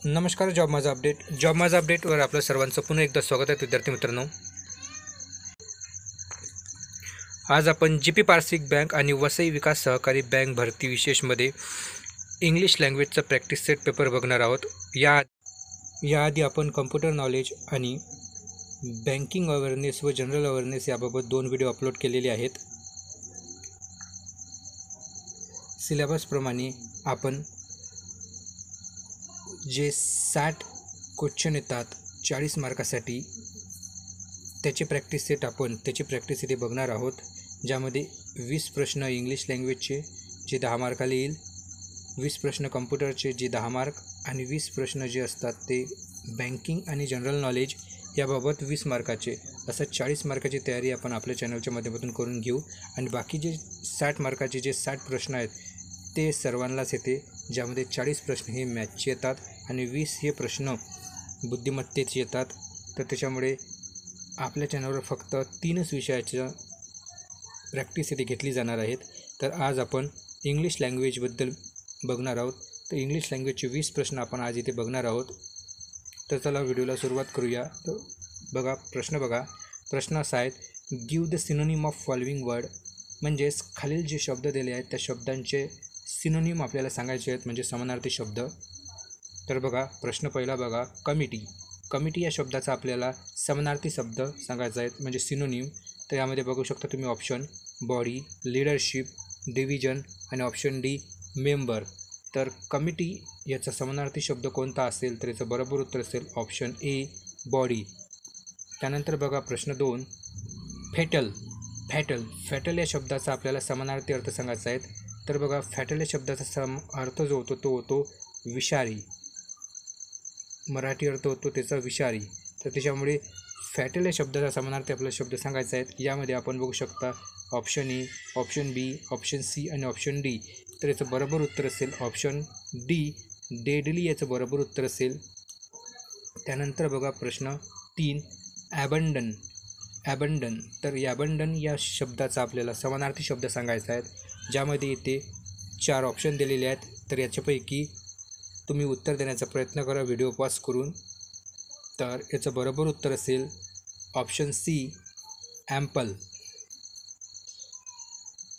नमस्कार. जॉब माझा अपडेटवर आपलं सर्वांचं पुन्हा एकदा स्वागत आहे विद्यार्थी मित्रांनो. आज आपण जी पी पारसिक बँक आणि वसई विकास सहकारी बँक भरती विशेषमध्ये इंग्लिश लँग्वेजचा प्रॅक्टिस सेट पेपर बघणार आहोत. याआधी आपण कम्प्युटर नॉलेज आणि बँकिंग अवेअरनेस व जनरल अवेअरनेस याबाबत 2 व्हिडिओ अपलोड केलेले आहेत. सिलेबसप्रमाणे आपण जे 60 क्वेश्चन येतात 40 मार्कासाठी त्याची प्रॅक्टिस इथे बघणार आहोत. ज्यामध्ये 20 प्रश्न इंग्लिश लँग्वेजचे जे 10 मार्काला येईल, 20 प्रश्न कम्प्युटरचे जे 10 मार्क आणि 20 प्रश्न जे असतात ते बँकिंग आणि जनरल नॉलेज याबाबत 20 मार्काचे, असं 40 मार्काची तयारी आपण आपल्या चॅनलच्या माध्यमातून करून घेऊ. आणि बाकी जे 60 मार्काचे जे 60 प्रश्न आहेत ते सर्वांनाच येते, ज्यामध्ये 40 प्रश्न हे मॅथ्सचे येतात आणि 20 हे प्रश्न बुद्धिमत्तेचे येतात. तर त्याच्यामुळे आपल्या चॅनलवर फक्त 3च विषयाच्या प्रॅक्टिस इथे घेतली जाणार आहेत. तर आज आपण इंग्लिश लँग्वेजबद्दल बघणार आहोत. तर इंग्लिश लँग्वेजचे 20 प्रश्न आपण आज इथे बघणार आहोत. तर चला व्हिडिओला सुरुवात करूया. तर प्रश्न असा आहे, give the synonym of following word. म्हणजेच खालील जे शब्द दिले आहेत त्या शब्दांचे सिनोनिम आपल्याला सांगायचे आहेत, म्हणजे समानार्थी शब्द. तर बघा, प्रश्न पहिला बघा, कमिटी या शब्दाचा आपल्याला समानार्थी शब्द सांगायचा आहे, म्हणजे सिनोनिम. तर यामध्ये बघू शकता तुम्ही ऑप्शन बॉडी, लीडरशिप, डिव्हिजन आणि ऑप्शन डी मेंबर. तर कमिटी याचा समानार्थी शब्द कोणता असेल तर याचं बरोबर उत्तर असेल ऑप्शन ए बॉडी. त्यानंतर बघा प्रश्न 2, फॅटल या शब्दाचा आपल्याला समानार्थी अर्थ सांगायचा आहे. तर बघा, फॅटल या शब्दाचा अर्थ जो होतो तो होतो विषारी. मराठी अर्थ होतो त्याचा विषारी. तर त्याच्यामुळे फॅटल या शब्दाचा समानार्थी आपल्याला शब्द सांगायचा आहे. यामध्ये आपण बघू शकता option A, option B, option C आणि ऑप्शन डी. तर याचं बरोबर उत्तर असेल ऑप्शन डी डेडली, याचं बरोबर उत्तर असेल. त्यानंतर बघा प्रश्न 3, ॲबंडन. तर ॲबंडन या शब्दाचा आपल्याला समानार्थी शब्द सांगायचा आहे, ज्यामध्ये इथे 4 ऑप्शन दिलेले आहेत. तर याच्यापैकी तुम्ही उत्तर देण्याचा प्रयत्न करा व्हिडिओ पॉज करून. तर याचं बरोबर उत्तर असेल ऑप्शन सी ॲम्पल.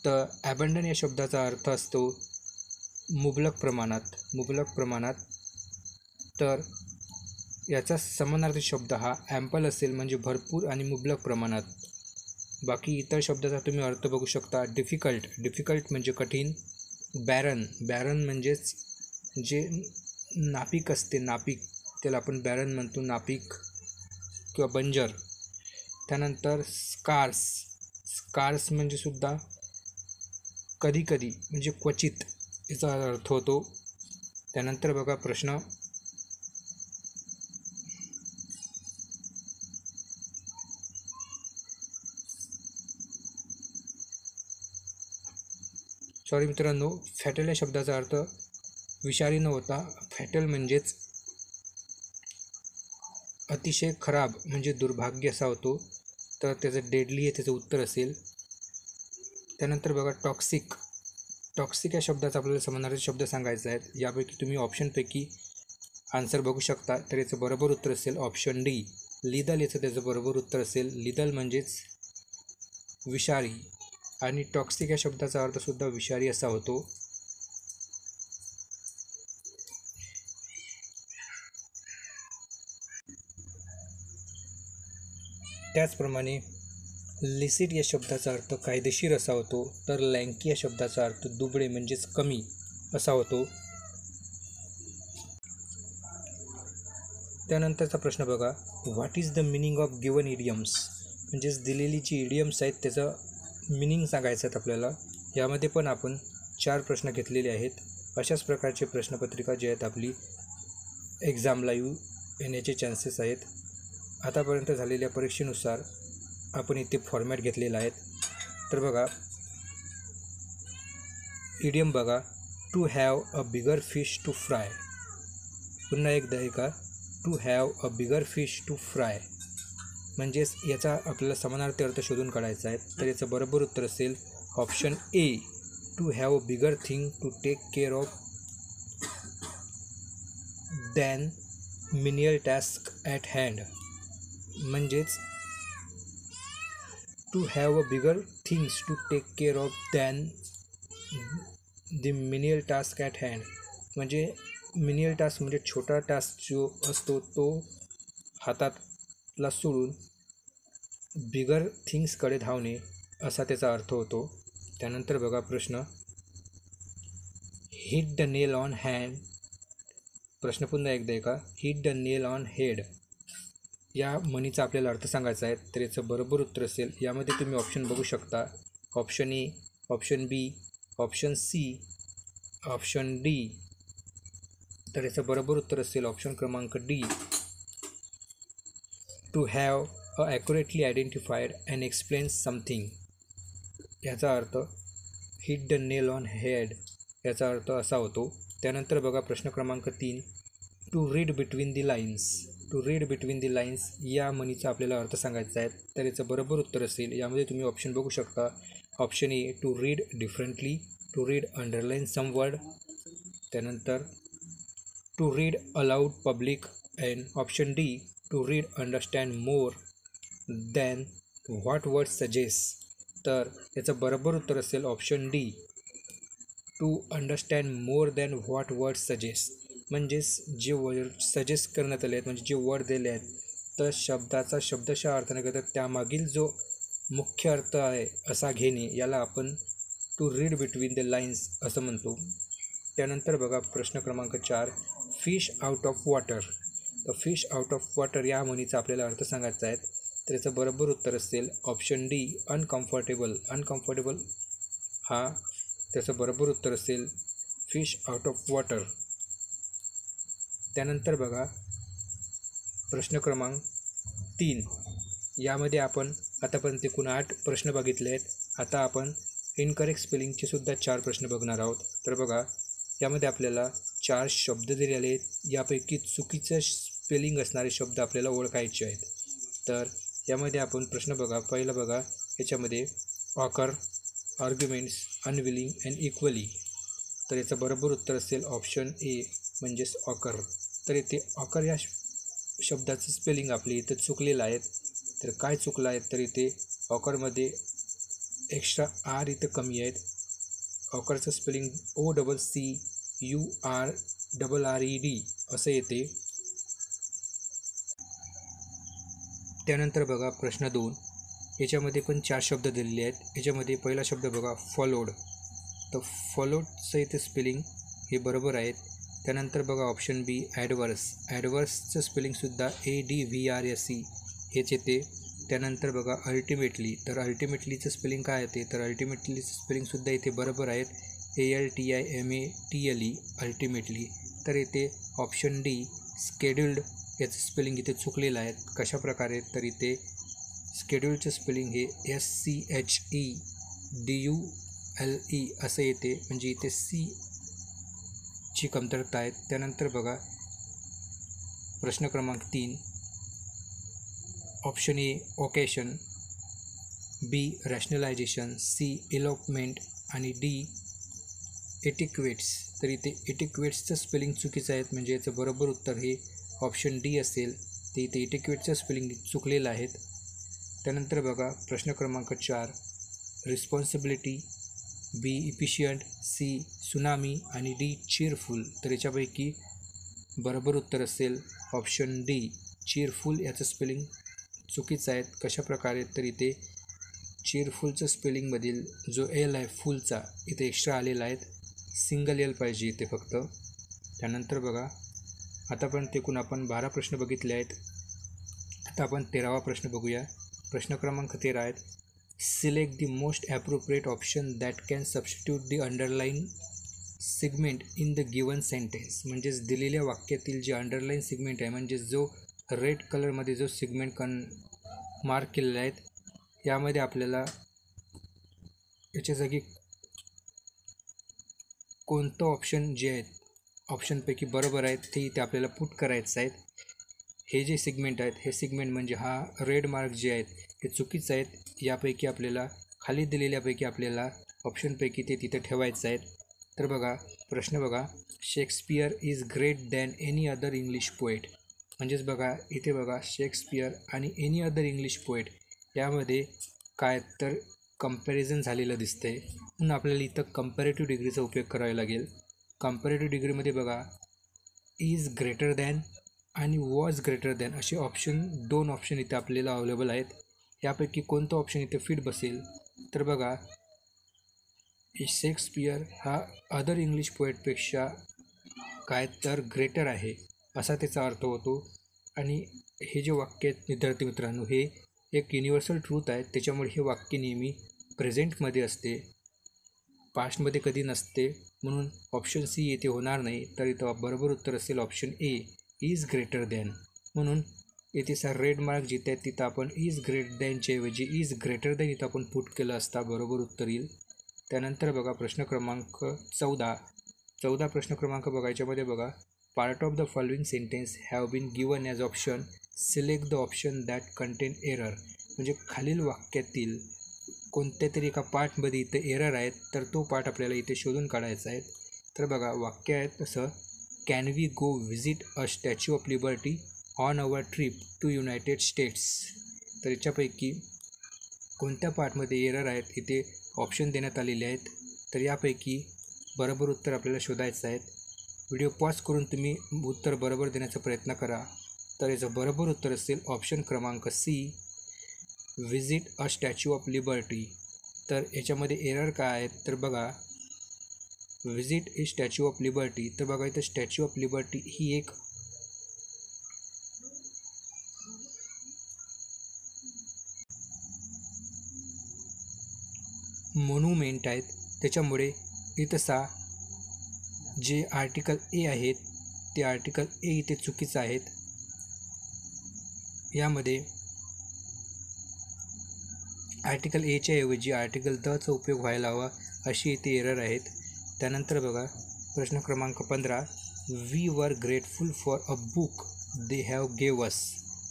तर ॲबंडन या शब्दाचा अर्थ असतो मुबलक प्रमाणात. तर याचा समानार्थी शब्द हा ॲम्पल असेल, म्हणजे भरपूर आणि मुबलक प्रमाणात. बाकी इतर शब्दाचा तुम्ही अर्थ बघू शकता. डिफिकल्ट म्हणजे कठीण. बॅरन म्हणजेच जे नापीक असते, त्याला आपण बॅरन म्हणतो, नापीक किंवा बंजर. त्यानंतर स्कार्स म्हणजे सुद्धा कधी म्हणजे क्वचित याचा अर्थ होतो. त्यानंतर बघा प्रश्न 'सॉरी मित्रांनो, फॅटल या शब्दाचा अर्थ विषारी न होता फॅटल म्हणजेच अतिशय खराब, म्हणजे दुर्भाग्य असा होतो. तर त्याचं डेडली हे त्याचं उत्तर असेल. त्यानंतर बघा टॉक्सिक या शब्दाचा आपल्याला समानार्थी शब्द सांगायचा आहे. यापैकी तुम्ही ऑप्शनपैकी आन्सर बघू शकता. तर याचं बरोबर उत्तर असेल ऑप्शन डी लिदल. याचं त्याचं बरोबर उत्तर असेल. लिदल म्हणजेच विषारी आणि टॉक्सिक या शब्दाचा अर्थसुद्धा विषारी असा होतो. त्याचप्रमाणे लिसिट या शब्दाचा अर्थ कायदेशीर असा होतो. तर लँकी या शब्दाचा अर्थ दुबळे म्हणजेच कमी असा होतो. त्यानंतरचा प्रश्न बघा, what is the meaning of given idioms. म्हणजेच दिलेली जी इडियम्स आहेत त्याचं मिनिंग सांगायचं आहेत आपल्याला. यामध्ये पण आपण 4 प्रश्न घेतलेले आहेत. अशाच प्रकारचे प्रश्नपत्रिका जे आहेत आपली एक्झामला येण्याचे चान्सेस आहेत. आतापर्यंत झालेल्या परीक्षेनुसार आपण इथे फॉर्मॅट घेतलेला आहे. तर बघा, इडियम बघा, to have a bigger fish to fry. पुन्हा एकदा ऐका, to have a bigger fish to fry. म्हणजेच याचा आपल्याला समानार्थी अर्थ शोधून काढायचा आहे. तर याचं बरोबर उत्तर असेल option A to have a bigger thing to take care of than menial task at hand. म्हणजेच to have a bigger things to take care of than the menial task at hand. म्हणजे menial task म्हणजे छोटा task जो असतो तो हातातला सोडून बिगर थिंग्सकडे धावणे असा त्याचा अर्थ होतो. त्यानंतर बघा प्रश्न, hit the nail on hand. प्रश्न पुन्हा एकदा आहे का, hit the nail on head या म्हणीचा आपल्याला अर्थ सांगायचा आहे. तर याचं बरोबर उत्तर असेल, यामध्ये तुम्ही ऑप्शन बघू शकता, option A, option B, option C, option D. तर याचं बरोबर उत्तर असेल ऑप्शन क्रमांक D, to have a accurately identified and explain something. याचा अर्थ hit the nail on head याचा अर्थ असा होतो. त्यानंतर बघा प्रश्न क्रमांक 3, to read between the lines. To read between the lines या म्हणीचा आपल्याला अर्थ सांगायचा आहे. तर याचं बरोबर उत्तर असेल, यामध्ये तुम्ही ऑप्शन बघू शकता, option A, to read differently, to read underline some word. त्यानंतर to read aloud public, and option D, to read understand more than what word suggest. तर याचं बरोबर उत्तर असेल option D, to understand more than what word suggest. म्हणजेच जे word suggest करण्यात आले आहेत, म्हणजे जे वर्ड दिले आहेत, तर शब्दाचा शब्दशः अर्थ न करता त्यामागील जो मुख्य अर्थ आहे असा घेणे, याला आपण to read between the lines असं म्हणतो. त्यानंतर बघा प्रश्न क्रमांक 4, फिश आउट ऑफ वॉटर. तर फिश आउट ऑफ वॉटर या म्हणीचा आपल्याला अर्थ सांगायचा आहे. तर याचं बरोबर उत्तर असेल ऑप्शन डी, अनकम्फर्टेबल. अनकम्फर्टेबल हा त्याचं बरोबर उत्तर असेल फिश आउट ऑफ वॉटर. त्यानंतर बघा प्रश्न क्रमांक 3, यामध्ये आपण आतापर्यंत एकूण 8 प्रश्न बघितले आहेत. आता आपण इनकरेक्ट स्पेलिंगचे सुद्धा 4 प्रश्न बघणार आहोत. तर बघा यामध्ये आपल्याला 4 शब्द दिलेले आहेत, यापैकी चुकीचं स्पेलिंग असणारे शब्द आपल्याला ओळखायचे आहेत. तर यामध्ये आपण प्रश्न बघा, पहिला बघा याच्यामध्ये occur, arguments, unwilling and equally. तर याचं बरोबर उत्तर असेल ऑप्शन ए, म्हणजेच ऑकर. तर इथे ऑकर या शब्दाचं स्पेलिंग आपली इथं चुकलेलं आहे. तर काय चुकलं आहे, तर इथे ऑकरमध्ये एक्स्ट्रा आर इथं कमी आहेत. ऑकरचं स्पेलिंग OCCURRRED असं येते. त्यानंतर बघा प्रश्न 2, याच्यामध्ये पण 4 शब्द दिलेले आहेत. याच्यामध्ये पहिला शब्द बघा फॉलोड. तर फॉलोडचं इथे स्पेलिंग हे बरोबर आहेत. त्यानंतर बघा ऑप्शन बी, ॲडवर्स. ॲडवर्सचं स्पेलिंगसुद्धा ADVRSE हेच येते. त्यानंतर बघा अल्टिमेटली. तर अल्टिमेटलीचं स्पेलिंग काय येते, तर अल्टिमेटलीचं स्पेलिंगसुद्धा इथे बरोबर आहेत, ALTIMATLE, अल्टिमेटली. तर इथे ऑप्शन डी, स्केड्युल्ड याचं स्पेलिंग इथे चुकलेलं आहे. कशा प्रकारे, तर इथे स्केड्युलचं स्पेलिंग हे SCHEDULE असं येते, म्हणजे इथे सी ची कमतरता आहे. त्यानंतर बघा प्रश्न क्रमांक 3, option A occasion, B rationalization, C elopement आणि डी एटिक्वेट्स. तर इथे एटिक्वेट्सचं स्पेलिंग चुकीचं आहे, म्हणजे याचं बरोबर उत्तर हे ऑप्शन डी असेल. ते इथे एटिक्वेटचं स्पेलिंग चुकलेलं आहे. त्यानंतर बघा प्रश्न क्रमांक 4, रिस्पॉन्सिबिलिटी, बी इफिशियंट, सी सुनामी आणि डी चीरफुल. तर याच्यापैकी बरोबर उत्तर असेल ऑप्शन डी, चीरफुल याचं स्पेलिंग चुकीचं आहे. कशा प्रकारे, तर इथे चीरफुलचं स्पेलिंगमधील जो एल आहे फुलचा इथे एक्स्ट्रा आलेला आहे, सिंगल एल पाहिजे इथे फक्त. त्यानंतर बघा आतापर्यंत एकूण आपण 12 प्रश्न बघितले आहेत. आता आपण 13वा प्रश्न बघूया. प्रश्न क्रमांक 13 आहेत, select the most appropriate option that can substitute the underline segment in the given sentence. म्हणजेच दिलेल्या वाक्यातील जे अंडरलाईन सिगमेंट आहे, म्हणजे जो रेड कलरमध्ये जो सिगमेंट मार्क केलेला आहेत, यामध्ये आपल्याला याच्या जागी कोणतं ऑप्शन जे आहेत ऑप्शनपैकी बरोबर आहेत ते इथे आपल्याला पुट करायचं आहेत. हे जे सिगमेंट आहेत, हे सिगमेंट म्हणजे हा रेड मार्क जे आहेत हे चुकीचं आहेत. यापैकी आपल्याला खाली दिलेल्यापैकी आपल्याला ऑप्शनपैकी ते तिथे ठेवायचं आहेत. तर बघा प्रश्न बघा, Shakespeare is great than any other English poet. म्हणजेच बघा इथे बघा शेक्सपियर आणि एनी अदर इंग्लिश पोएट यामध्ये काय तर कंपॅरिझन झालेलं दिसतंय. म्हणून आपल्याला इथं कंपॅरेटिव्ह डिग्रीचा उपयोग करावा लागेल. कंपॅरेटिव्ह डिग्रीमध्ये बघा इज ग्रेटर दॅन आणि वॉज ग्रेटर दॅन असे दोन ऑप्शन इथे आपल्याला अवेलेबल आहेत. यापैकी कोणतं ऑप्शन इथे फिट बसेल? तर बघा शेक्सपियर हा अदर इंग्लिश पोएटपेक्षा काय तर ग्रेटर आहे असा त्याचा अर्थ होतो. आणि हे जे वाक्य आहेत विद्यार्थी मित्रांनो, हे एक युनिव्हर्सल ट्रूथ आहे. त्याच्यामुळे हे वाक्य नेहमी प्रेझेंटमध्ये असते, पास्टमध्ये कधी नसते. म्हणून ऑप्शन सी येथे होणार नाही. तर इथं बरोबर उत्तर असेल option A, is greater than. म्हणून येथे रेड मार्क जिथे आहेत तिथं आपण इज ग्रेट दॅनच्या ऐवजी इज ग्रेटर दॅन इथं आपण पुट केलं असता बरोबर उत्तर येईल. त्यानंतर बघा प्रश्न क्रमांक 14 प्रश्न क्रमांक बघा. याच्यामध्ये बघा part of the following sentence have been given as option, select the option that contain error. म्हणजे खालील वाक्यातील कोणत्या तरी एका पार्टमध्ये इथे एरर आहेत, तर तो पार्ट आपल्याला इथे शोधून काढायचा आहे. तर बघा वाक्य आहे तसं, can we go visit a Statue of Liberty on our trip to United States. तर याच्यापैकी कोणत्या पार्टमध्ये एरर आहेत इथे ऑप्शन देण्यात आलेले आहेत. तर यापैकी बरोबर उत्तर आपल्याला शोधायचं आहे. व्हिडिओ पॉज करून तुम्ही उत्तर बरोबर देण्याचा प्रयत्न करा. तर याचं बरोबर उत्तर असेल ऑप्शन क्रमांक C, visit a Statue of Liberty. तर याच्यामध्ये एरर काय आहेत तर बघा visit a Statue of Liberty. तर बघा इथं स्टॅच्यू ऑफ लिबर्टी ही एक मोन्युमेंट आहेत. त्याच्यामुळे इथं जे आर्टिकल ए आहेत ते आर्टिकल ए इथे चुकीचं आहेत. यामध्ये आर्टिकल एच्या ऐवजी आर्टिकल दचा उपयोग व्हायला हवा अशी इथे एरर आहेत. त्यानंतर बघा प्रश्न क्रमांक 15, we were grateful for a book they have gave us.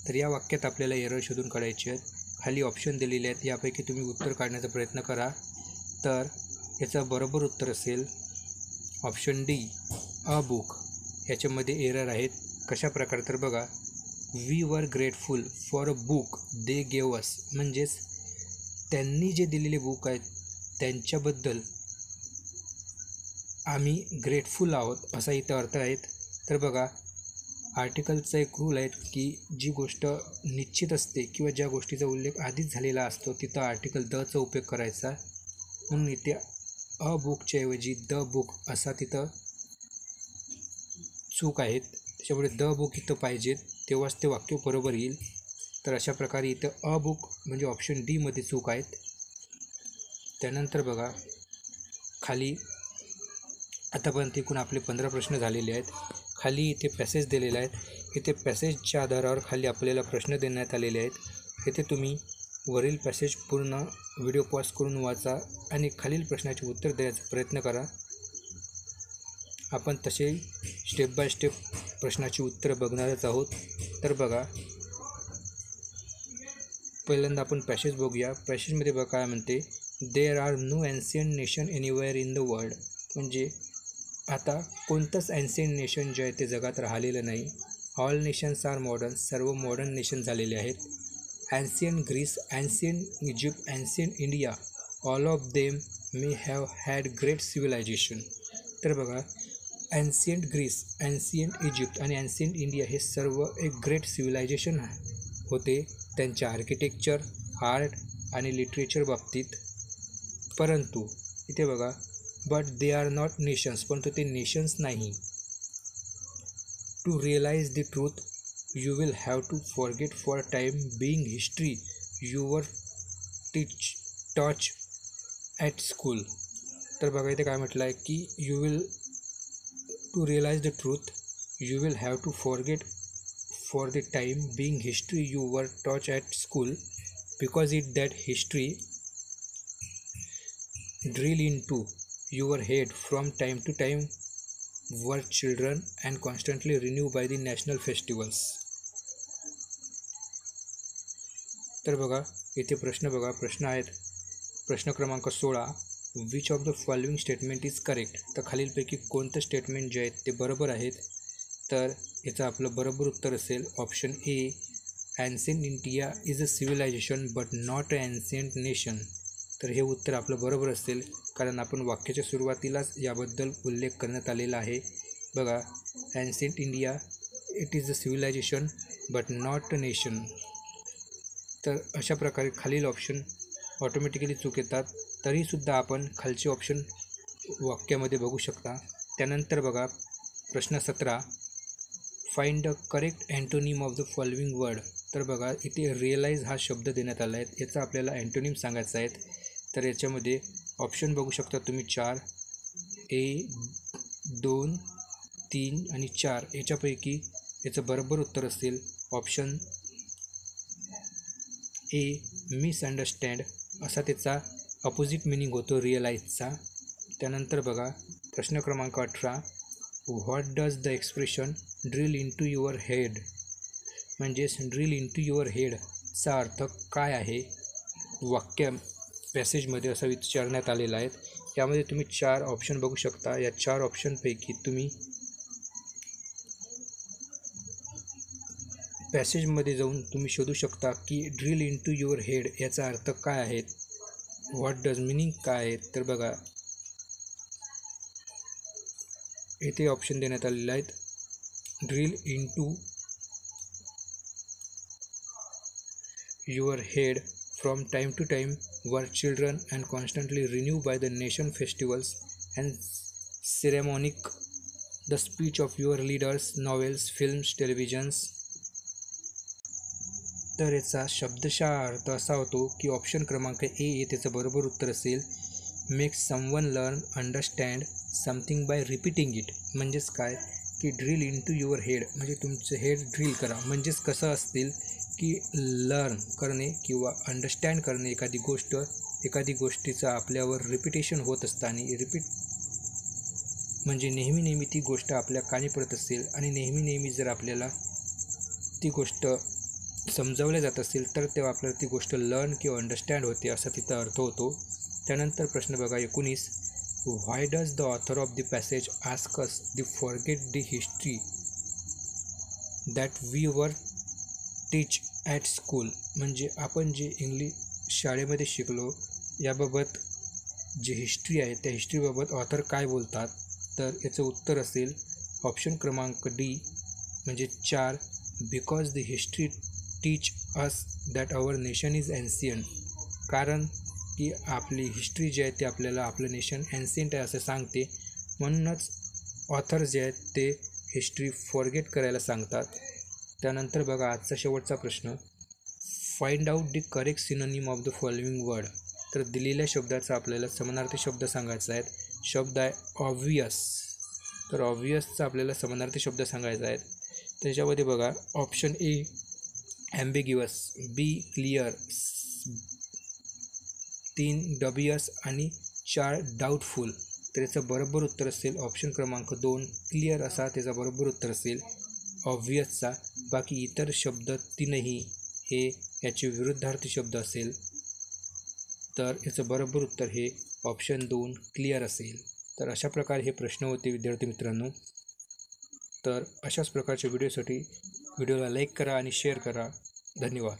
तर या वाक्यात आपल्याला एरर शोधून काढायचे आहेत. खाली ऑप्शन दिलेले आहेत, यापैकी तुम्ही उत्तर काढण्याचा प्रयत्न करा. तर याचं बरोबर उत्तर असेल ऑप्शन डी, अ बुक. याच्यामध्ये एरर आहेत. कशा प्रकारे तर बघा we were grateful for a book they gave us, म्हणजेच त्यांनी जे दिलेले बुक आहेत त्यांच्याबद्दल आम्ही ग्रेटफुल आहोत असा इथं अर्थ आहेत. तर बघा आर्टिकलचा एक रूल आहे की जी गोष्ट निश्चित असते किंवा ज्या गोष्टीचा उल्लेख आधीच झालेला असतो तिथं आर्टिकल दचा उपयोग करायचा. म्हणून इथे अ बुकच्या ऐवजी द बुक असा तिथं चूक आहेत. त्याच्यामुळे द बुक इथं पाहिजेत, तेव्हाच ते वाक्य बरोबर येईल. तर अशा प्रकारे इथं अ बुक म्हणजे ऑप्शन डीमध्ये चूक आहेत. त्यानंतर बघा खाली आतापर्यंत एकूण आपले 15 प्रश्न झालेले आहेत. खाली इथे पॅसेज दिलेले आहेत. इथे पॅसेजच्या आधारावर खाली आपल्याला प्रश्न देण्यात आलेले आहेत. इथे तुम्ही वरील पॅसेज पूर्ण व्हिडिओ पॉज करून वाचा आणि खालील प्रश्नाचे उत्तर देण्याचा प्रयत्न करा. आपण तसे स्टेप बाय स्टेप प्रश्नाची उत्तरं बघणारच आहोत. तर बघा पहिल्यांदा आपण पॅसेज बघूया. पॅसेजमध्ये बघा काय म्हणते, there are no ancient nation anywhere in the world. म्हणजे आता कोणतंच एन्शियंट नेशन जे आहे ते जगात राहिलेलं नाही. ऑल नेशन्स आर मॉडर्न, सर्व मॉडर्न नेशन झालेले आहेत. Ancient Greece, ancient Egypt, ancient India, all of them may have had great civilization. तर बघा एन्शियंट ग्रीस, एन्शियंट इजिप्त आणि एन्शियंट इंडिया हे सर्व एक ग्रेट सिव्हिलायझेशन होते त्यांच्या आर्किटेक्चर, आर्ट आणि लिटरेचर बाबतीत. परंतु इथे बघा but they are not nations, परंतु ते नेशन्स नाही. To realise the truth you will have to forget for time being history you were taught at school. तर बघा इथे काय म्हटलं आहे की you will to realise the truth you will have to forget for the time being history you were taught at school because it that history drill into your head from time to time were children and constantly renewed by the national festivals. तर बघा इथे प्रश्न बघा, प्रश्न आहेत प्रश्न क्रमांक 16, which of the following statement is correct. तर खालीलपैकी कोणतं स्टेटमेंट जे आहेत ते बरोबर आहेत. तर याचं आपलं बरोबर उत्तर असेल option A, ancient India is a civilization but not a ancient nation. तर हे उत्तर आपलं बरोबर असेल, कारण आपण वाक्याच्या सुरुवातीलाच याबद्दल उल्लेख करण्यात आलेला आहे. बघा, ancient India it is a civilization but not a nation. तर अशा प्रकारे खालील ऑप्शन ऑटोमॅटिकली चूक येतात. तरीसुद्धा आपण खालचे ऑप्शन वाक्यामध्ये बघू शकता. त्यानंतर बघा प्रश्न 17, find the correct antonym of the following word. तर बघा इथे रिअलाइज हा शब्द देण्यात आला आहे, याचा आपल्याला अँटोनिम सांगायचा आहे. तर याच्यामध्ये ऑप्शन बघू शकता तुम्ही 4, 1, 2, 3 आणि 4 याच्यापैकी याचं बरोबर उत्तर असेल ऑप्शन ए, मिसअंडरस्टँड असा त्याचा अपोजिट मिनिंग होतो रिअलाइजचा. त्यानंतर बघा प्रश्न क्रमांक 18, what does the expression drill in to your head. म्हणजेच ड्रिल इन टू युअर हेडचा अर्थ काय आहे वाक्य पॅसेजमध्ये असं विचारण्यात आलेला आहे. यामध्ये तुम्ही 4 ऑप्शन बघू शकता. या 4 ऑप्शनपैकी तुम्ही पॅसेजमध्ये जाऊन तुम्ही शोधू शकता की drill in to your head याचा अर्थ काय आहे, व्हॉट डज मिनिंग काय आहे. तर बघा येथे ऑप्शन देण्यात आलेले आहेत. Drill in to your head from time to time our children and constantly renew by the nation festivals and ceremonic the speech of your leaders, novels, films, televisions. तर याचा शब्दशः अर्थ असा होतो की ऑप्शन क्रमांक ए त्याचं बरोबर उत्तर असेल, make someone learn understand something by repeating it. म्हणजेच काय की drill in to your head म्हणजे तुमचं हेड ड्रिल करा. म्हणजेच कसं असतील की लर्न करणे किंवा अंडरस्टँड करणे एखादी गोष्टीचं आपल्यावर रिपिटेशन होत असतं आणि रिपीट म्हणजे नेहमी ती गोष्ट आपल्या कानी पडत असेल आणि नेहमी जर आपल्याला ती गोष्ट समजावल्या जात असेल तर तेव्हा आपल्याला ती गोष्ट लर्न किंवा अंडरस्टँड होते असा तिचा अर्थ होतो. त्यानंतर प्रश्न बघा 19, why does the author of the passage ask us the forget the history that we were teach at school. म्हणजे आपण जे इंग्लिश शाळेमध्ये शिकलो याबाबत जी हिस्ट्री आहे त्या हिस्ट्रीबाबत ऑथर काय बोलतात. तर याचं उत्तर असेल ऑप्शन क्रमांक डी म्हणजे 4, because the history teach us that our nation is ancient. कारण की आपली हिस्ट्री जी आहे ती आपल्याला आपलं नेशन एन्शियंट आहे असं सांगते, म्हणूनच ऑथर जे आहेत ते हिस्ट्री फॉरगेट करायला सांगतात. त्यानंतर बघा आजचा शेवटचा प्रश्न, find out the correct synonym of the following word. तर दिलेल्या शब्दाचा आपल्याला समानार्थी शब्द सांगायचा आहे. शब्द आहे ऑब्वियस. तर ऑब्वियसचा आपल्याला समानार्थी शब्द सांगायचा आहे. त्याच्यामध्ये बघा ऑप्शन ए ॲम्बिग्युअस, बी क्लिअर, 3 डबियस आणि 4 डाऊटफुल. तर याचं बरोबर उत्तर असेल ऑप्शन क्रमांक 2 क्लिअर असा त्याचा बरोबर उत्तर असेल ऑब्वियसचा. बाकी इतर शब्द 3ही हे याचे विरुद्धार्थी शब्द असेल. तर याचं बरोबर उत्तर हे ऑप्शन 2 क्लिअर असेल. तर अशा प्रकारे हे प्रश्न होते विद्यार्थी मित्रांनो. तर अशाच प्रकारच्या व्हिडिओसाठी व्हिडिओला लाईक करा आणि शेअर करा. धन्यवाद.